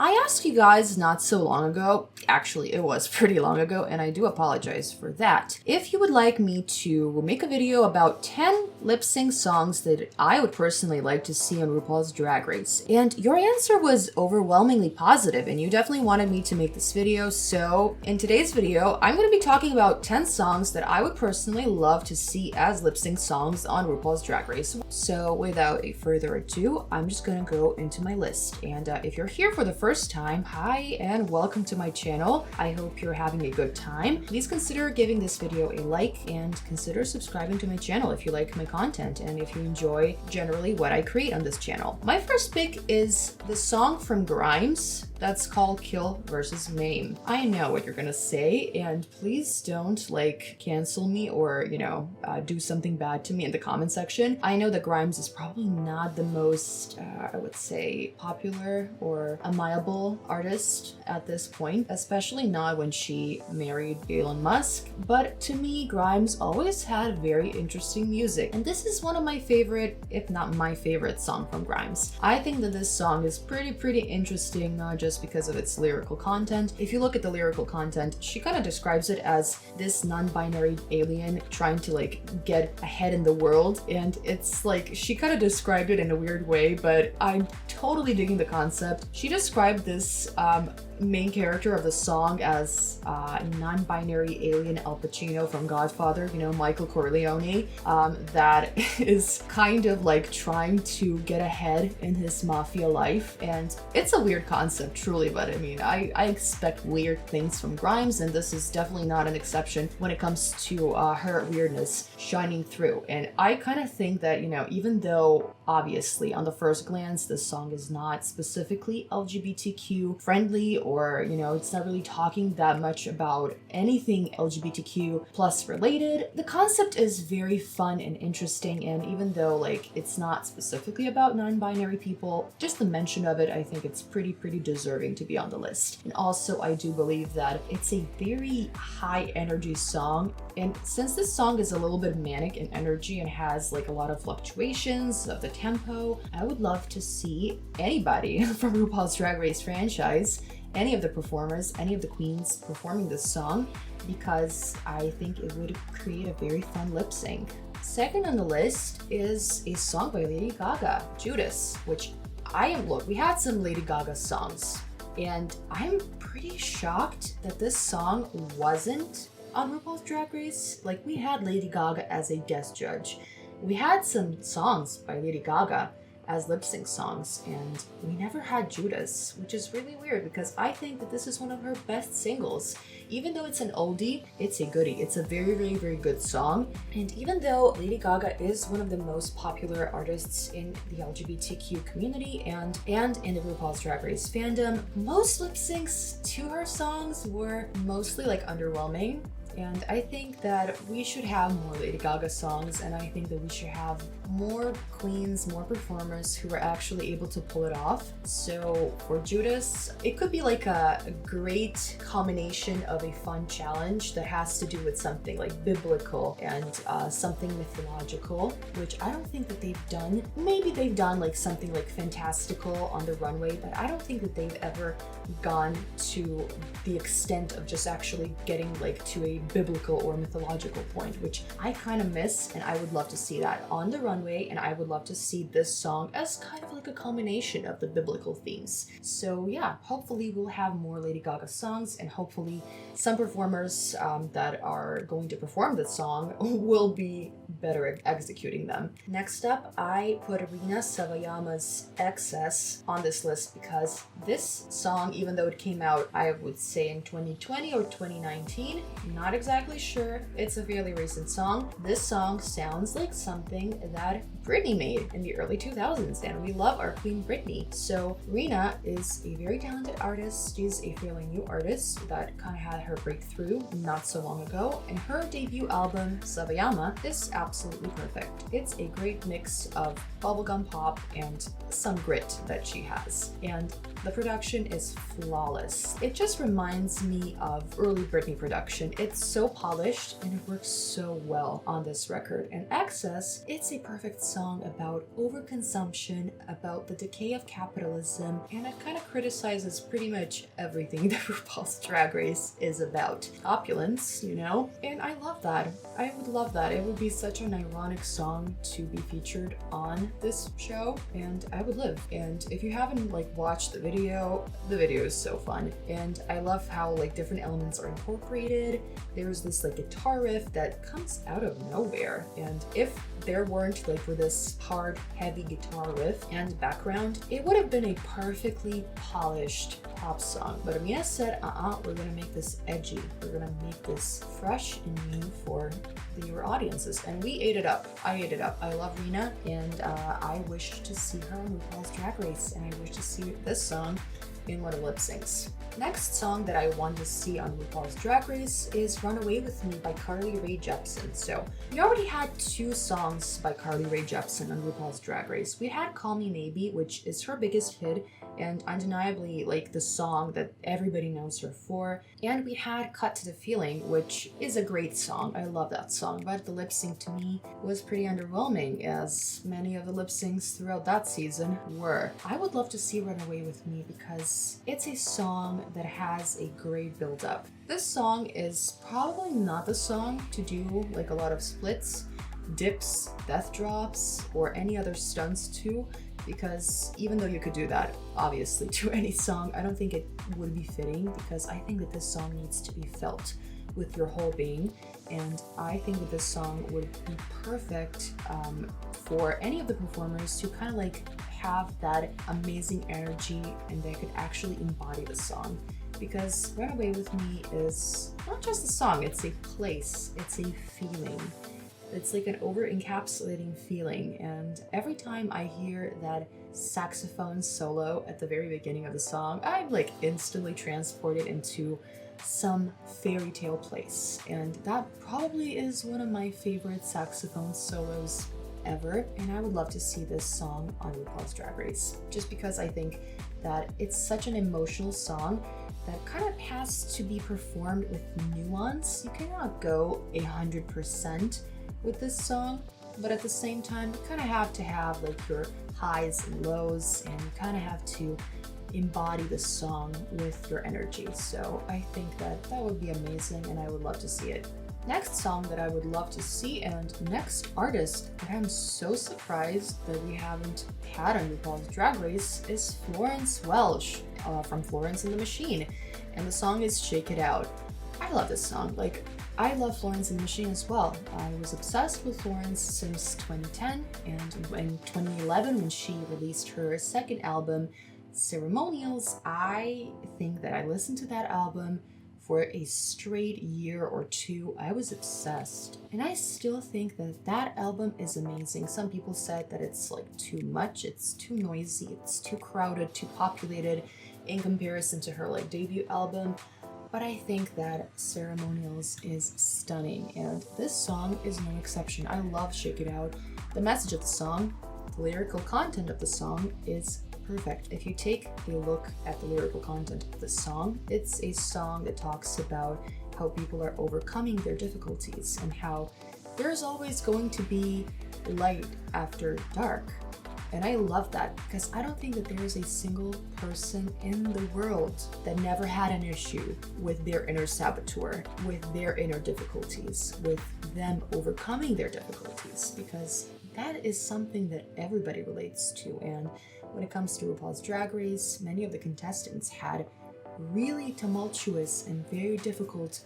I asked you guys not so long ago, actually it was pretty long ago, and I do apologize for that, if you would like me to make a video about 10 lip sync songs that I would personally like to see on RuPaul's Drag Race. And your answer was overwhelmingly positive, and you definitely wanted me to make this video, so in today's video, I'm going to be talking about 10 songs that I would personally love to see as lip sync songs on RuPaul's Drag Race. So without a further ado, I'm just going to go into my list. And if you're here for the first time, hi and welcome to my channel. I hope you're having a good time. Please consider giving this video a like and consider subscribing to my channel if you like my content and if you enjoy generally what I create on this channel. My first pick is the song from Grimes that's called Kill vs. Maim. I know what you're gonna say, and please don't cancel me or, do something bad to me in the comment section. I know that Grimes is probably not the most, I would say, popular or amiable artist at this point, especially not when she married Elon Musk, but to me, Grimes always had very interesting music, and this is one of my favorite, if not my favorite song from Grimes. I think that this song is pretty interesting, not just because of its lyrical content. If you look at the lyrical content, she kind of describes it as this non-binary alien trying to get ahead in the world, and it's she kind of described it in a weird way, but I'm totally digging the concept. She described this main character of the song as non-binary alien Al Pacino from Godfather, Michael Corleone, that is kind of trying to get ahead in his mafia life. And it's a weird concept, truly, but I mean, I expect weird things from Grimes, and this is definitely not an exception when it comes to her weirdness shining through. And I kind of think that, even though obviously on the first glance this song is not specifically LGBTQ friendly, or it's not really talking that much about anything LGBTQ plus related, the concept is very fun and interesting. And even though it's not specifically about non-binary people, just the mention of it, I think it's pretty deserving to be on the list. And also I do believe that it's a very high energy song, and since this song is a little bit manic in energy and has a lot of fluctuations of the tempo, I would love to see anybody from RuPaul's Drag Race franchise, any of the performers, any of the queens performing this song, because I think it would create a very fun lip sync. Second on the list is a song by Lady Gaga, Judas, which we had some Lady Gaga songs, and I'm pretty shocked that this song wasn't on RuPaul's Drag Race. We had Lady Gaga as a guest judge. We had some songs by Lady Gaga as lip sync songs, and we never had Judas, which is really weird because I think that this is one of her best singles. Even though it's an oldie, it's a goodie. It's a very good song. And even though Lady Gaga is one of the most popular artists in the LGBTQ community and in the RuPaul's Drag Race fandom, most lip syncs to her songs were mostly underwhelming. And I think that we should have more Lady Gaga songs, and I think that we should have more queens, more performers who are actually able to pull it off. So for Judas, it could be a great combination of a fun challenge that has to do with something biblical and something mythological, which I don't think that they've done. Maybe they've done something fantastical on the runway, but I don't think that they've ever gone to the extent of just actually getting to a biblical or mythological point, which I kind of miss, and I would love to see that on the runway, and I would love to see this song as kind of a culmination of the biblical themes. So yeah, hopefully we'll have more Lady Gaga songs, and hopefully some performers that are going to perform this song will be better at executing them. Next up, I put Rina Savayama's Excess on this list because this song, even though it came out, I would say in 2020 or 2019, not exactly sure, it's a fairly recent song. This song sounds like something that Britney made in the early 2000s, and we love our Queen Britney. So Rina is a very talented artist. She's a fairly new artist that kind of had her breakthrough not so long ago, and her debut album, Savayama, is absolutely perfect. It's a great mix of bubblegum pop and some grit that she has, and the production is flawless. It just reminds me of early Britney production. It's It's so polished and it works so well on this record. And Excess, it's a perfect song about overconsumption, about the decay of capitalism, and it kind of criticizes pretty much everything that RuPaul's Drag Race is about. Opulence, you know? And I love that. I would love that. It would be such an ironic song to be featured on this show, and I would live. And if you haven't like watched the video is so fun. And I love how like different elements are incorporated. There's this like guitar riff that comes out of nowhere. And if there weren't like for this hard, heavy guitar riff and background, it would have been a perfectly polished pop song. But Amina said, we're gonna make this edgy. We're gonna make this fresh and new for your audiences. And we ate it up. I ate it up. I love Rena, and I wish to see her on RuPaul's Drag Race, and I wish to see this song in one of the lip syncs. Next song that I want to see on RuPaul's Drag Race is Run Away With Me by Rae Jepsen. So we already had 2 songs by Rae Jepsen on RuPaul's Drag Race. We had Call Me Maybe, which is her biggest hit and undeniably like the song that everybody knows her for. And we had Cut to the Feeling, which is a great song. I love that song, but the lip sync to me was pretty underwhelming, as many of the lip syncs throughout that season were. I would love to see Run Away With Me because it's a song that has a great build-up. This song is probably not the song to do like a lot of splits, dips, death drops, or any other stunts to, because even though you could do that obviously to any song, I don't think it would be fitting, because I think that this song needs to be felt with your whole being. And I think that this song would be perfect for any of the performers to kind of like have that amazing energy and they could actually embody the song. Because Run Away With Me is not just a song, it's a place, it's a feeling. It's like an over-encapsulating feeling, and every time I hear that saxophone solo at the very beginning of the song, I'm like instantly transported into some fairy tale place. And that probably is one of my favorite saxophone solos ever, and I would love to see this song on RuPaul's Drag Race, just because I think that it's such an emotional song that kind of has to be performed with nuance. You cannot go 100% with this song, but at the same time you kind of have to have like your highs and lows, and you kind of have to embody the song with your energy. So I think that that would be amazing, and I would love to see it. Next song that I would love to see, and next artist that I'm so surprised that we haven't had on RuPaul's Drag Race, is Florence Welch from Florence and the Machine, and the song is Shake It Out. I love this song. Like, I love Florence and the Machine as well. I was obsessed with Florence since 2010, and in 2011 when she released her second album, Ceremonials, I think that I listened to that album for a straight year or 2. I was obsessed, and I still think that that album is amazing. Some people said that it's like too much, it's too noisy, it's too crowded, too populated in comparison to her like debut album. But I think that Ceremonials is stunning, and this song is no exception. I love Shake It Out. The message of the song, the lyrical content of the song is perfect. If you take a look at the lyrical content of the song, it's a song that talks about how people are overcoming their difficulties and how there's always going to be light after dark. And I love that, because I don't think that there is a single person in the world that never had an issue with their inner saboteur, with their inner difficulties, with them overcoming their difficulties, because that is something that everybody relates to. And when it comes to RuPaul's Drag Race, many of the contestants had really tumultuous and very difficult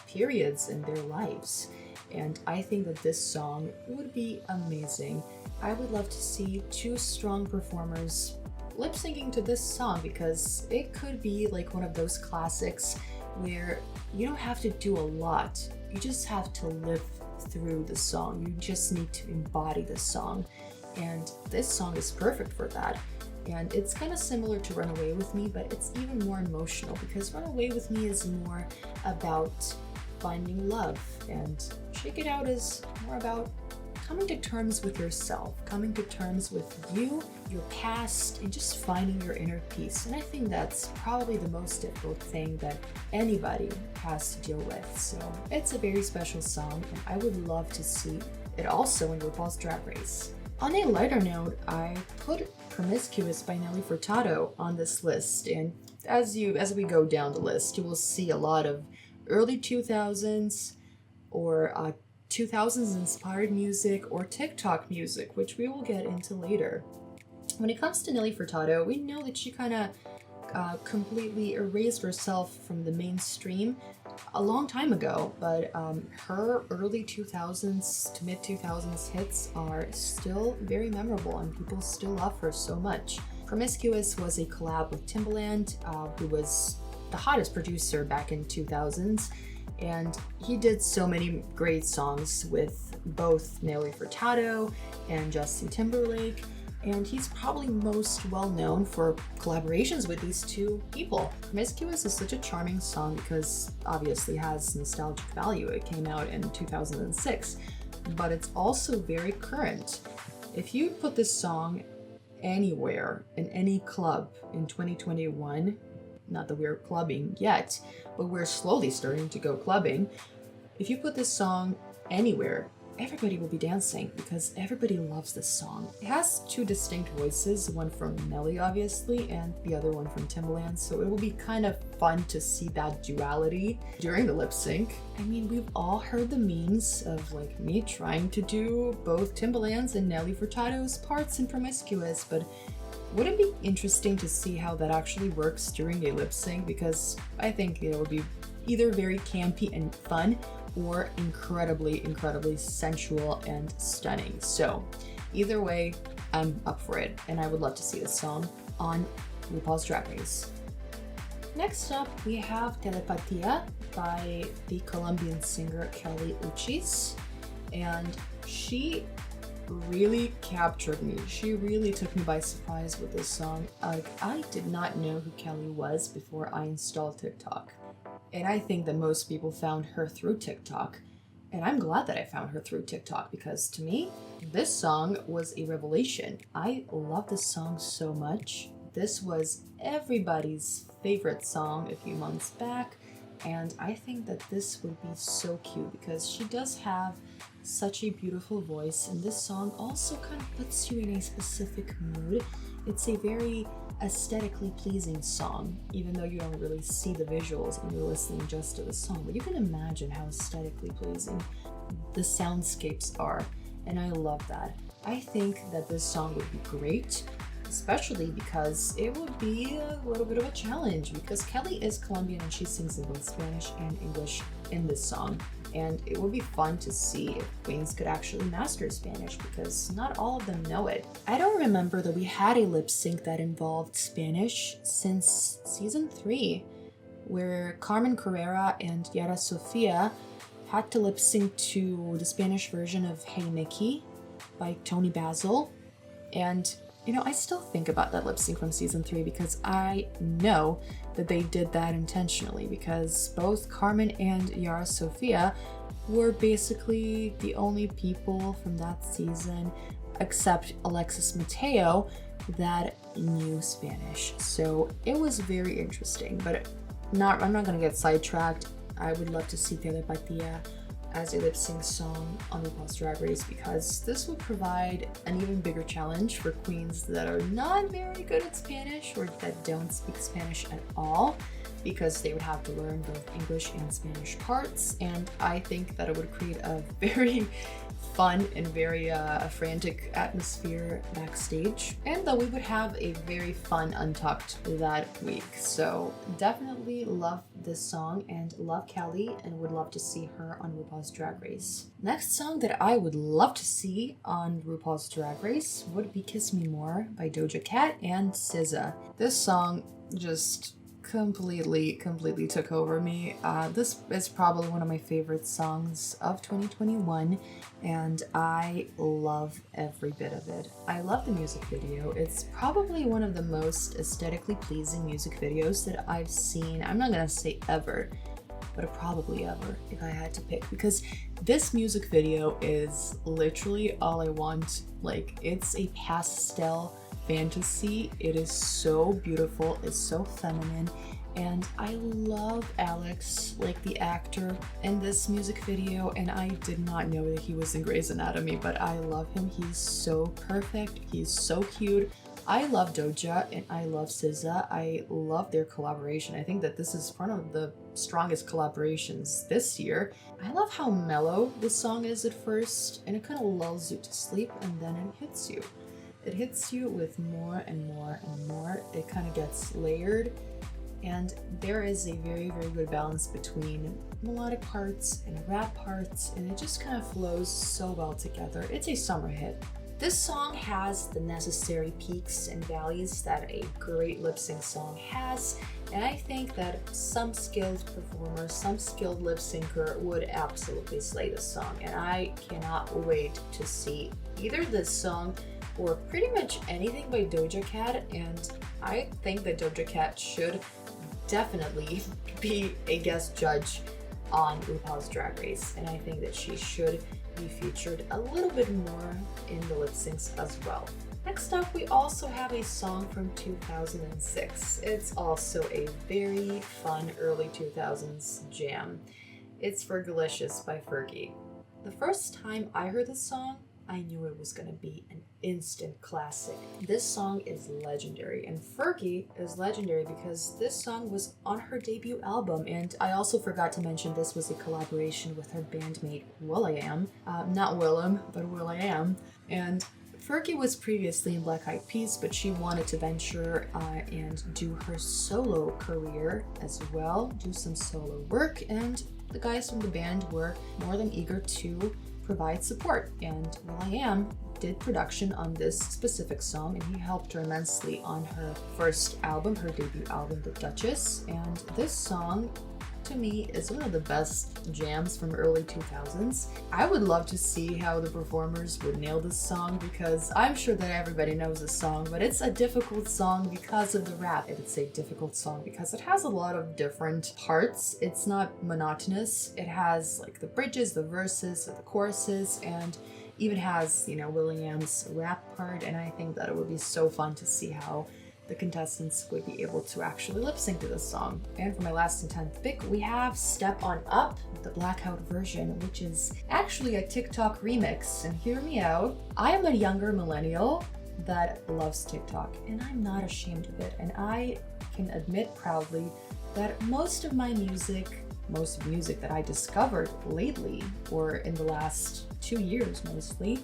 periods in their lives. And I think that this song would be amazing. I would love to see 2 strong performers lip syncing to this song, because it could be like one of those classics where you don't have to do a lot. You just have to live through the song. You just need to embody the song. And this song is perfect for that. And it's kind of similar to Run Away With Me, but it's even more emotional, because Run Away With Me is more about finding love, and Shake It Out is more about coming to terms with yourself, coming to terms with you, your past, and just finding your inner peace. And I think that's probably the most difficult thing that anybody has to deal with. So it's a very special song, and I would love to see it also in RuPaul's Drag Race. On a lighter note, I put Promiscuous by Nelly Furtado on this list, and as we go down the list, you will see a lot of early 2000s or 2000s inspired music or TikTok music, which we will get into later. When it comes to Nelly Furtado, we know that she kind of completely erased herself from the mainstream a long time ago, but her early 2000s to mid 2000s hits are still very memorable and people still love her so much. Promiscuous was a collab with Timbaland, who was the hottest producer back in 2000s, and he did so many great songs with both Nelly Furtado and Justin Timberlake, and he's probably most well known for collaborations with these two people. Promiscuous is such a charming song because obviously it has nostalgic value. It came out in 2006, but it's also very current. If you put this song anywhere in any club in 2021, not that we're clubbing yet, but we're slowly starting to go clubbing. If you put this song anywhere, everybody will be dancing because everybody loves this song. It has two distinct voices, one from Nelly obviously, and the other one from Timbaland, so it will be kind of fun to see that duality during the lip sync. I mean, we've all heard the memes of like me trying to do both Timbaland's and Nelly Furtado's parts in Promiscuous, but would it be interesting to see how that actually works during a lip sync? Because I think it would be either very campy and fun or incredibly, incredibly sensual and stunning. So either way, I'm up for it, and I would love to see this song on RuPaul's Drag Race. Next up, we have Telepathia by the Colombian singer Kelly Uchis, and she really captured me. She really took me by surprise with this song. I did not know who Kelly was before I installed TikTok. And I think that most people found her through TikTok. And I'm glad that I found her through TikTok because to me, this song was a revelation. I love this song so much. This was everybody's favorite song a few months back. And I think that this would be so cute because she does have such a beautiful voice, and this song also kind of puts you in a specific mood. It's a very aesthetically pleasing song, even though you don't really see the visuals when you're listening just to the song, but you can imagine how aesthetically pleasing the soundscapes are, and I love that. I think that this song would be great, especially because it would be a little bit of a challenge because Kelly is Colombian and she sings in both Spanish and English in this song. And it would be fun to see if queens could actually master Spanish because not all of them know it. I don't remember that we had a lip sync that involved Spanish since season 3, where Carmen Carrera and Yara Sofia had to lip sync to the Spanish version of Hey Nikki by Tony Basil. And you know, I still think about that lip sync from season 3 because I know that they did that intentionally because both Carmen and Yara Sofia were basically the only people from that season, except Alexis Mateo, that knew Spanish. So it was very interesting, but I'm not gonna get sidetracked. I would love to see Telepathia as a lip sync song on RuPaul's Drag Race because this would provide an even bigger challenge for queens that are not very good at Spanish or that don't speak Spanish at all, because they would have to learn both English and Spanish parts, and I think that it would create a very fun and very frantic atmosphere backstage, and that we would have a very fun Untucked that week. So definitely love this song and love Kelly and would love to see her on RuPaul's Drag Race. Next song that I would love to see on RuPaul's Drag Race would be Kiss Me More by Doja Cat and SZA. This song just completely took over me. This is probably one of my favorite songs of 2021 and I love every bit of it. I love the music video. It's probably one of the most aesthetically pleasing music videos that I've seen. I'm not gonna say ever, but probably ever if I had to pick, because this music video is literally all I want. Like, it's a pastel fantasy. It is so beautiful, it's so feminine, and I love Alex, like the actor in this music video, and I did not know that he was in Grey's Anatomy, but I love him. He's so perfect, he's so cute. I love Doja and I love SZA. I love their collaboration. I think that this is one of the strongest collaborations this year. I love how mellow this song is at first, and it kind of lulls you to sleep, and then it hits you. It hits you with more and more and more. It kind of gets layered, and there is a very, very good balance between melodic parts and rap parts, and it just kind of flows so well together. It's a summer hit. This song has the necessary peaks and valleys that a great lip sync song has, and I think that some skilled performer, some skilled lip syncer would absolutely slay this song, and I cannot wait to see either this song or pretty much anything by Doja Cat. And I think that Doja Cat should definitely be a guest judge on RuPaul's Drag Race, and I think that she should be featured a little bit more in the lip syncs as well. Next up, we also have a song from 2006. It's also a very fun early 2000s jam. It's Fergalicious by Fergie. The first time I heard this song, I knew it was gonna be an instant classic. This song is legendary, and Fergie is legendary because this song was on her debut album, and I also forgot to mention this was a collaboration with her bandmate will.i.am. Not Willem, but will.i.am. And Fergie was previously in Black Eyed Peas, but she wanted to venture and do her solo career as well, do some solo work, and the guys from the band were more than eager to provide support, and will.i.am did production on this specific song, and he helped her immensely on her first album, her debut album, The Duchess. And this song, to me, is one of the best jams from early 2000s. I would love to see how the performers would nail this song, because I'm sure that everybody knows this song, but it's a difficult song because of the rap. It's a difficult song because it has a lot of different parts. It's not monotonous. It has like the bridges, the verses, the choruses, and even has, you know, will.i.am's rap part, and I think that it would be so fun to see how the contestants would be able to actually lip sync to this song. And for my last and 10th pick, we have Step On Up, the blackout version, which is actually a TikTok remix. And hear me out, I am a younger millennial that loves TikTok, and I'm not ashamed of it. And I can admit proudly that most of music that I discovered lately, or in the last 2 years mostly,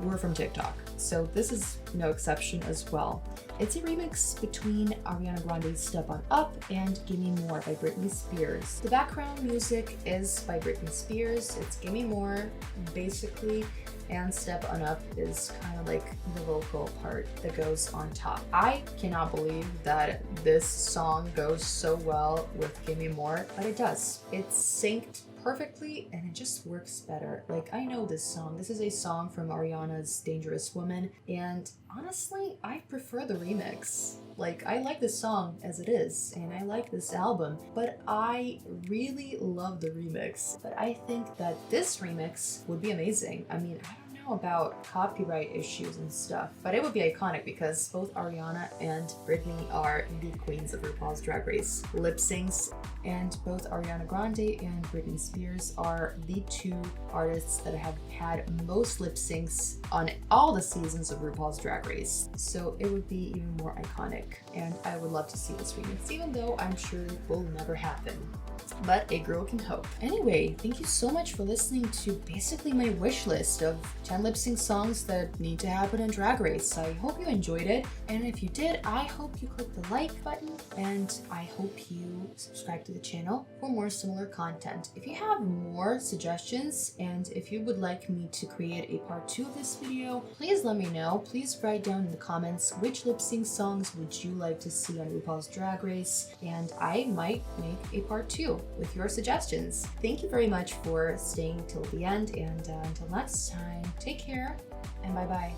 were from TikTok. So this is no exception as well. It's a remix between Ariana Grande's Step On Up and Gimme More by Britney Spears. The background music is by Britney Spears. It's Gimme More, basically, and Step On Up is kind of like the vocal part that goes on top. I cannot believe that this song goes so well with Gimme More, but it does. It's synced perfectly, and it just works better. Like, I know this song. This is a song from Ariana's Dangerous Woman, and honestly, I prefer the remix. Like, I like this song as it is, and I like this album, but I really love the remix. But I think that this remix would be amazing. I mean, I don't know about copyright issues and stuff, but it would be iconic because both Ariana and Britney are the queens of RuPaul's Drag Race lip syncs, and both Ariana Grande and Britney Spears are the two artists that have had most lip syncs on all the seasons of RuPaul's Drag Race. So it would be even more iconic, and I would love to see this remix, even though I'm sure it will never happen. But a girl can hope. Anyway, thank you so much for listening to basically my wish list of 10 lip sync songs that need to happen in Drag Race. I hope you enjoyed it, and if you did, I hope you click the like button, and I hope you subscribe to the channel for more similar content. If you have more suggestions, and if you would like me to create a part 2 of this video, please let me know. Please write down in the comments which lip sync songs would you like to see on RuPaul's Drag Race, and I might make a part 2 with your suggestions. Thank you very much for staying till the end, and until next time, take care and bye-bye.